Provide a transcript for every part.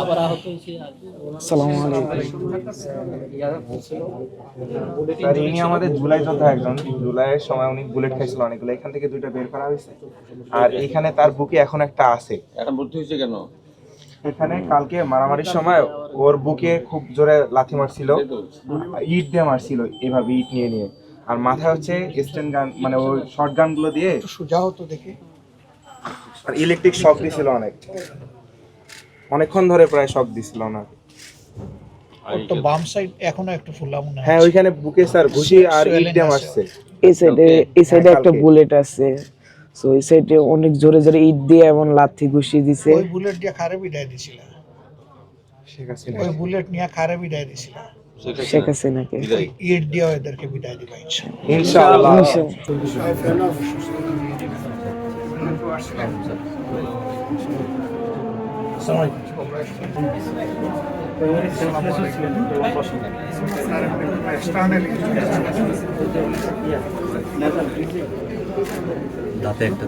আবার আহত হয়েছে। আসসালামু আলাইকুম। স্যার ইনি আমাদের জুলাই যোদ্ধা একজন। জুলাইয়ের সময় উনি বুলেট খাইছিল অনেকগুলো, এখান থেকে দুইটা বের করা হয়েছে। আর এখানে তার বুকে এখন একটা আছে। এখন ভর্তি হয়েছে কেন? এখানে কালকে মারামারির সময় ওর বুকে খুব জোরে লাথি মারছিল, ইট দিয়ে মারছিল, এভাবে ইট নিয়ে নিয়ে। আর মাথায় হচ্ছে স্ট্যান্ড গান, মানে ওই শর্ট গান গুলো দিয়ে সোজা হতো দেখে। আর ইলেকট্রিক শক দিছিল অনেকক্ষণ ধরে প্রায় শক দিছিল না। ওর তো বাম সাইড এখনো একটু ফুলা মনে হয়। হ্যাঁ, ওইখানে বুকে স্যার ঘুষি আর ইট দিয়ে মারছে। এই সাইডে একটা বুলেট আছে, সো এই সাইডে অনেক জোরে জোরে ইট দিয়ে এমন লাথি ঘুষি দিছে। ওই বুলেট দিয়ে খারে বিদায় দিছিল। ঠিক আছে, ওই বুলেট নিয়ে খারে বিদায় দিছিল। শেখ হাসিনাকে ইট দিয়ে ওদেরকে বিদায় দিবা ইনশাআল্লাহ। দাঁতে একটা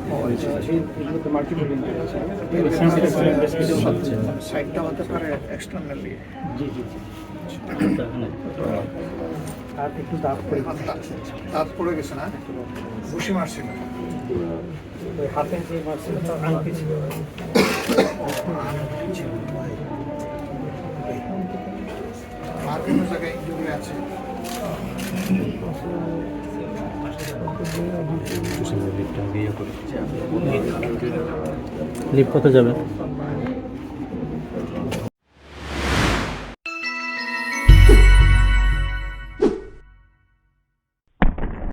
সাইডটা হতে পারে এক্সটারনালি। জি জি আর একটু দাঁত পড়ে গেছে না, ঘুষি মারছিল ওই হাতে যে মারছিল তার আংটি ছিল। আর কোনো জায়গায় ইনজুরি আছে? লিফট কত যাবে?